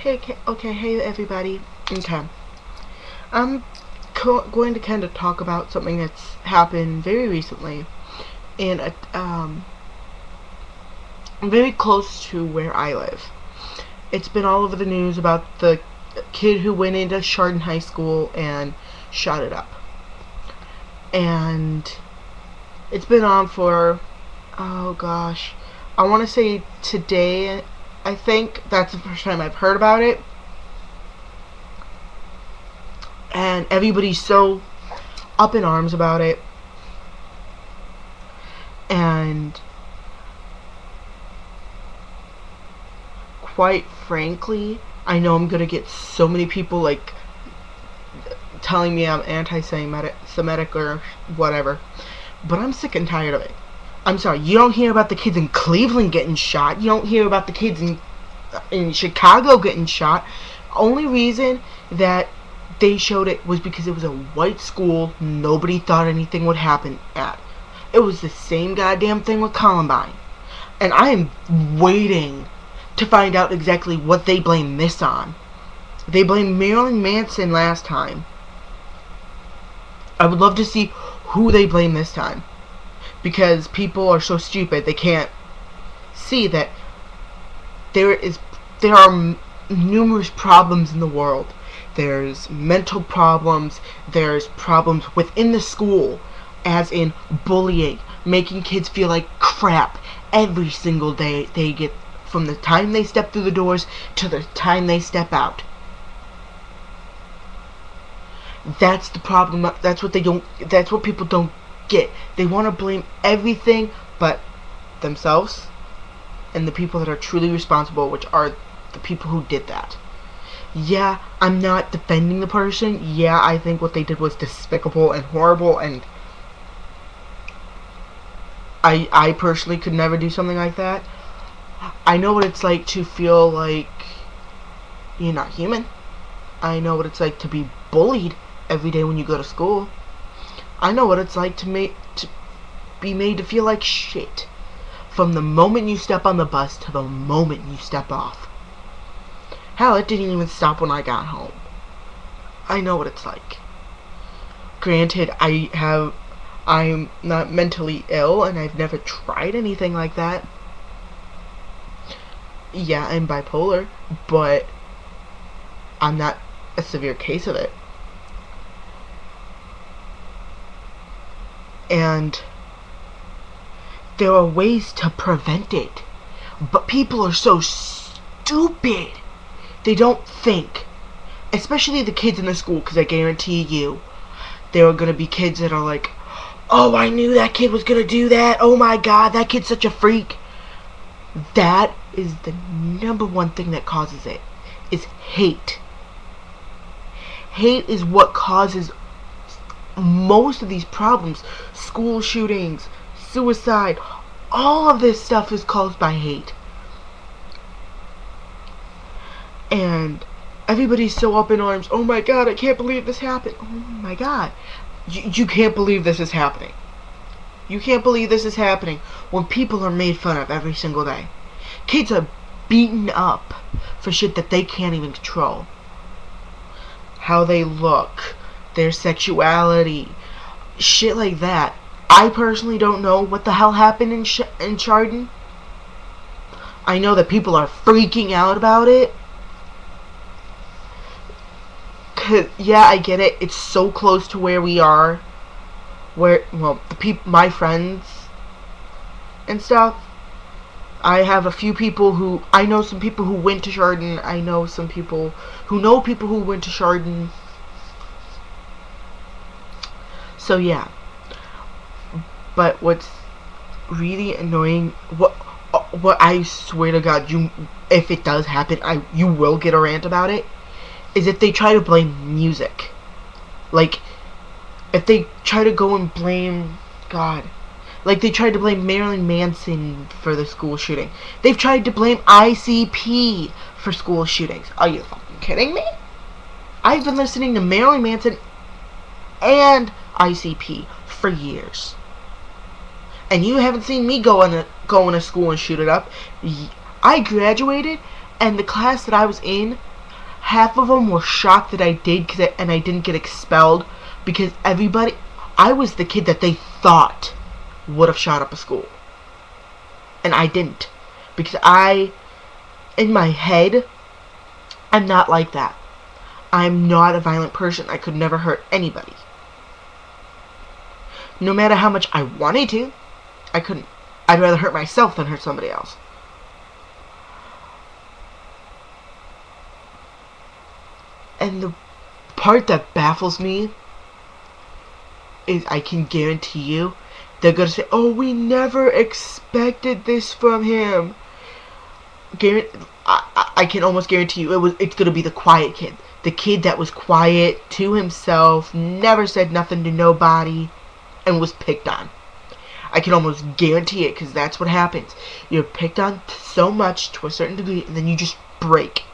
Hey everybody. Okay. I'm going to kind of talk about something that's happened very recently in very close to where I live. It's been all over the news about the kid who went into Chardon High School and shot it up. And it's been on for, oh gosh, I want to say today. I think that's the first time I've heard about it. And everybody's so up in arms about it. And quite frankly, I know I'm gonna get so many people like telling me I'm anti-Semitic or whatever, but I'm sick and tired of it. I'm sorry, you don't hear about the kids in Cleveland getting shot. You don't hear about the kids in Chicago getting shot. Only reason that they showed it was because it was a white school nobody thought anything would happen at. It was the same goddamn thing with Columbine. And I am waiting to find out exactly what they blame this on. They blamed Marilyn Manson last time. I would love to see who they blame this time. Because people are so stupid they can't see that there are numerous problems in the world. There's mental problems, there's problems within the school, as in bullying, making kids feel like crap every single day they get, from the time they step through the doors to the time they step out. That's the problem. That's what people don't get. They want to blame everything but themselves and the people that are truly responsible, which are the people who did that. Yeah, I'm not defending the person. Yeah, I think what they did was despicable and horrible, and I personally could never do something like that. I know what it's like to feel like you're not human. I know what it's like to be bullied every day when you go to school. I know what it's like to be made to feel like shit from the moment you step on the bus to the moment you step off. Hell, it didn't even stop when I got home. I know what it's like. Granted, I'm not mentally ill and I've never tried anything like that. Yeah, I'm bipolar, but I'm not a severe case of it. And there are ways to prevent it. But people are so stupid. They don't think. Especially the kids in the school, because I guarantee you, there are going to be kids that are like, oh, I knew that kid was going to do that. Oh my god, that kid's such a freak. That is the number one thing that causes it, is hate. Hate is what causes most of these problems. School shootings, suicide, all of this stuff is caused by hate. And everybody's so up in arms. Oh my god, I can't believe this happened. Oh my god. You can't believe this is happening. You can't believe this is happening when people are made fun of every single day. Kids are beaten up for shit that they can't even control. How they look, their sexuality, shit like that. I personally don't know what the hell happened in Chardon. I know that people are freaking out about it. Yeah, I get it. It's so close to where we are. My friends and stuff. I have a few people I know some people who went to Chardon. I know some people who know people who went to Chardon. So yeah. But what's really annoying, what I swear to God, if it does happen, you will get a rant about it, is if they try to blame music. Like, if they try to go and blame God. Like, they tried to blame Marilyn Manson for the school shooting. They've tried to blame ICP for school shootings. Are you fucking kidding me? I've been listening to Marilyn Manson and ICP for years. And you haven't seen me go into school and shoot it up. I graduated, and the class that I was in half of them were shocked that I did, and I didn't get expelled, because I was the kid that they thought would have shot up a school. And I didn't. Because in my head, I'm not like that. I'm not a violent person. I could never hurt anybody. No matter how much I wanted to, I couldn't. I'd rather hurt myself than hurt somebody else. And the part that baffles me is, I can guarantee you, they're gonna say, "Oh, we never expected this from him." I can almost guarantee you it's gonna be the quiet kid. The kid that was quiet to himself, never said nothing to nobody, and was picked on. I can almost guarantee it, because that's what happens. You're picked on so much to a certain degree, and then you just break.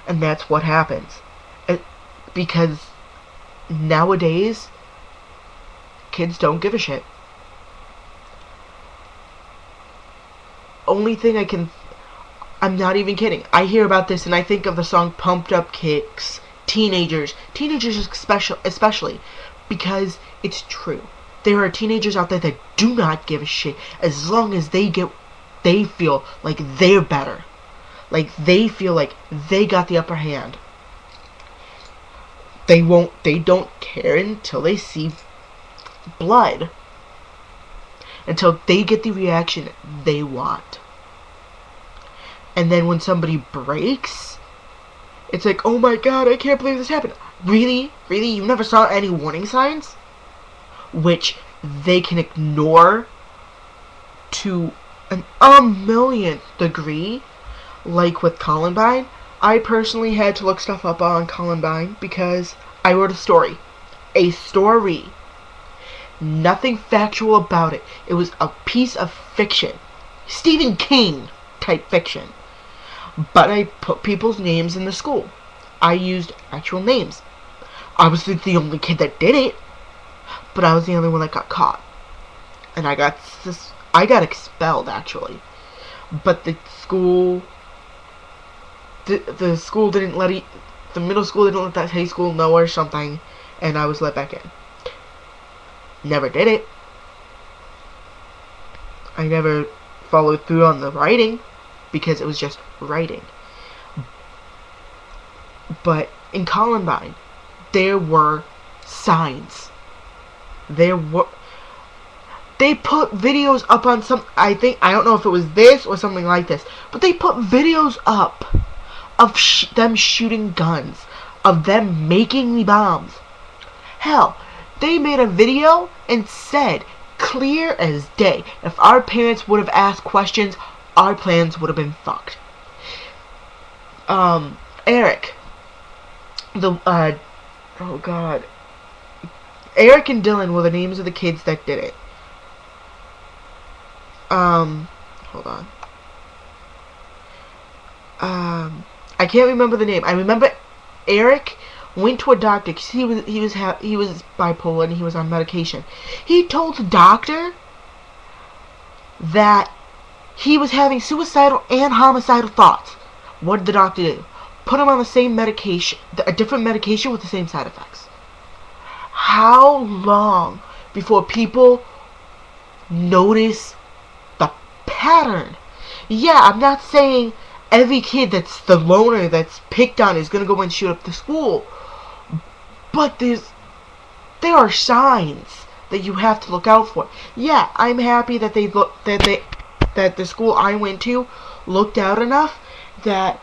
And that's what happens. Because nowadays, kids don't give a shit. Only thing I'm not even kidding. I hear about this and I think of the song Pumped Up Kicks. Teenagers especially, because it's true. There are teenagers out there that do not give a shit as long as they feel like they're better. Like they feel like they got the upper hand. They don't care until they see blood. Until they get the reaction they want. And then when somebody breaks, it's like, "Oh my god, I can't believe this happened." Really? Really? You never saw any warning signs? Which they can ignore to an millionth degree. Like with Columbine, I personally had to look stuff up on Columbine because I wrote a story. A story. Nothing factual about it. It was a piece of fiction. Stephen King type fiction. But I put people's names in the school. I used actual names. I was the only kid that did it, but I was the only one that got caught. And I got expelled, actually. But the school didn't let the middle school didn't let that high school know or something, and I was let back in. Never did it. I never followed through on the writing, because it was just writing. But in Columbine, there were signs. They put videos up on I don't know if it was this or something like this, but they put videos up of them shooting guns, of them making the bombs. Hell, they made a video and said, clear as day, if our parents would have asked questions, our plans would have been fucked. Eric, Eric and Dylan were the names of the kids that did it. Hold on. I can't remember the name. I remember Eric went to a doctor because he was bipolar and he was on medication. He told the doctor that he was having suicidal and homicidal thoughts. What did the doctor do? Put him on the same medication, a different medication with the same side effects. How long before people notice the pattern? Yeah, I'm not saying every kid that's the loner that's picked on is going to go and shoot up the school. But there are signs that you have to look out for. Yeah, I'm happy that that the school I went to looked out enough that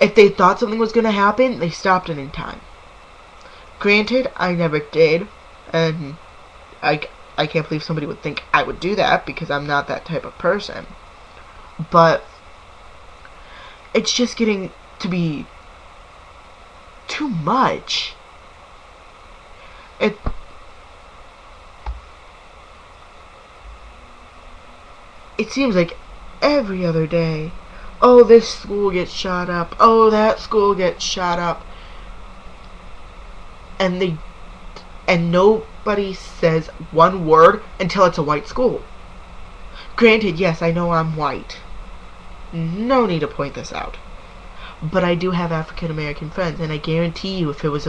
if they thought something was going to happen, they stopped it in time. Granted, I never did, and I can't believe somebody would think I would do that because I'm not that type of person. But it's just getting to be too much. It seems like every other day, oh, this school gets shot up, oh, that school gets shot up, and nobody says one word until it's a white school. Granted, yes, I know I'm white, No need to point this out. But I do have African American friends, and I guarantee you, if it was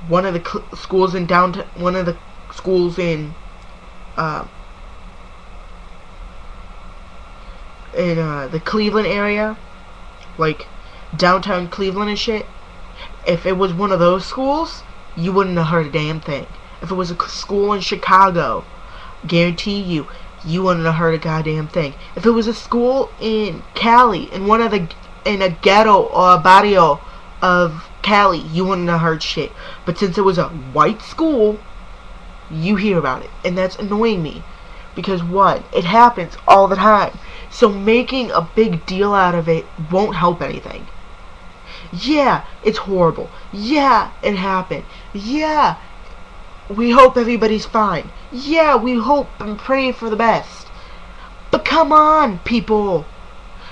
one of the schools in downtown, one of the schools uh, in the Cleveland area, like downtown Cleveland and shit, if it was one of those schools, you wouldn't have heard a damn thing. If it was a school in Chicago, guarantee you, you wouldn't have heard a goddamn thing. If it was a school in Cali, in a ghetto or a barrio of Cali, you wouldn't have heard shit. But since it was a white school, you hear about it, and that's annoying me. Because one, it happens all the time. So making a big deal out of it won't help anything. Yeah, it's horrible. Yeah, it happened. Yeah, we hope everybody's fine. Yeah, we hope and pray for the best. But come on, people.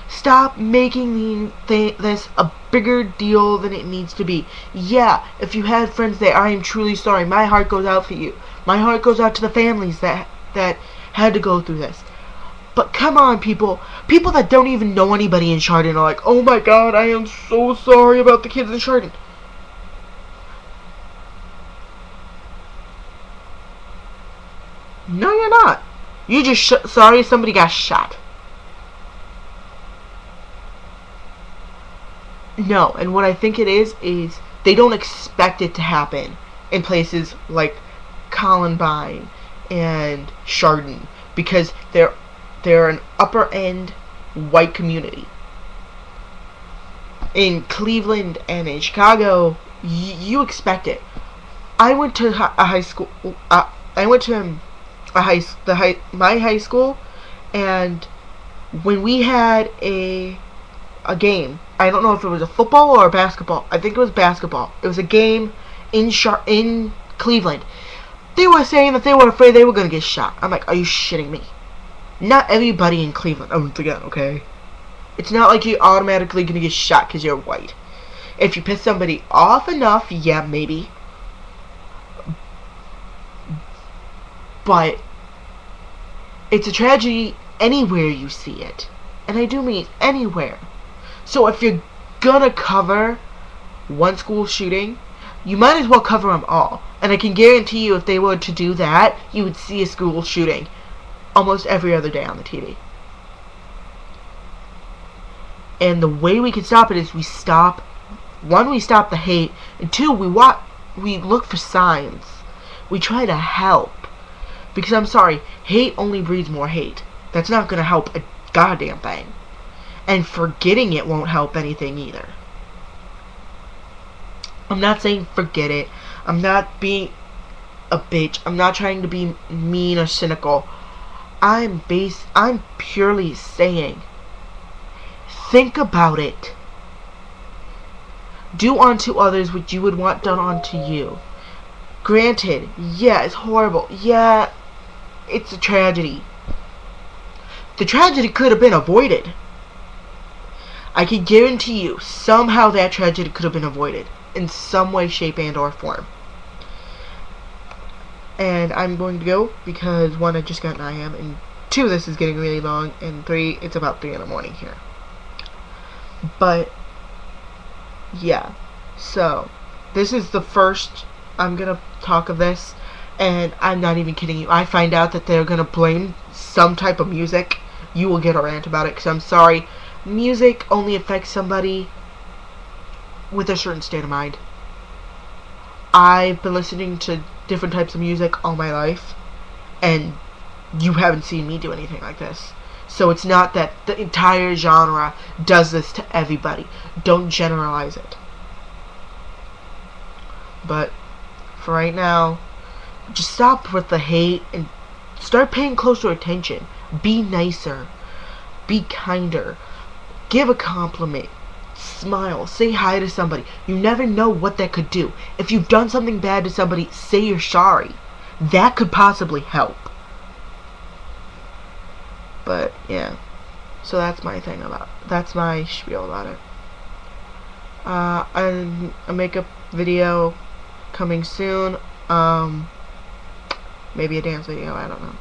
Stop making this a bigger deal than it needs to be. Yeah, if you had friends there, I am truly sorry. My heart goes out for you. My heart goes out to the families that had to go through this. But come on, people. People that don't even know anybody in Chardon are like, oh my god, I am so sorry about the kids in Chardon. No, you're not. You just sorry somebody got shot. No, and what I think it is they don't expect it to happen in places like Columbine and Chardon, because they're an upper end white community. In Cleveland and in Chicago, you expect it. I went to a high school. I went to my high school, and when we had a game, I don't know if it was a football or a basketball. I think it was basketball. It was a game in Cleveland. They were saying that they were afraid they were going to get shot. I'm like, are you shitting me? Not everybody in Cleveland. Oh, again, okay? It's not like you're automatically going to get shot because you're white. If you piss somebody off enough, yeah, maybe. But it's a tragedy anywhere you see it. And I do mean anywhere. So if you're gonna cover one school shooting, you might as well cover them all. And I can guarantee you, if they were to do that, you would see a school shooting almost every other day on the TV. And the way we can stop it is we stop the hate, and two, we look for signs. We try to help. Because I'm sorry, hate only breeds more hate. That's not gonna help a goddamn thing. And forgetting it won't help anything either. I'm not saying forget it. I'm not being a bitch. I'm not trying to be mean or cynical. I'm purely saying, think about it. Do unto others what you would want done unto you. Granted, yeah, it's horrible. Yeah, it's a tragedy. The tragedy could have been avoided. I can guarantee you, somehow that tragedy could have been avoided. In some way, shape, and or form. And I'm going to go, because one, I just got an IM, and two, this is getting really long, and three, it's about 3 in the morning here. But, yeah. So, this is the first I'm gonna talk of this, and I'm not even kidding you. I find out that they're gonna blame some type of music, you will get a rant about it, because I'm sorry, music only affects somebody with a certain state of mind. I've been listening to different types of music all my life, and you haven't seen me do anything like this. So it's not that the entire genre does this to everybody. Don't generalize it. But for right now, just stop with the hate and start paying closer attention. Be nicer. Be kinder. Give a compliment. Smile. Say hi to somebody. You never know what that could do. If you've done something bad to somebody, say you're sorry. That could possibly help. But, yeah. So that's my thing about it. That's my spiel about it. A makeup video coming soon. Maybe a dance video, I don't know.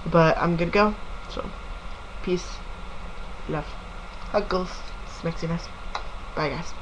But I'm gonna go. So, peace. love, huggles, smexiness. Bye, guys.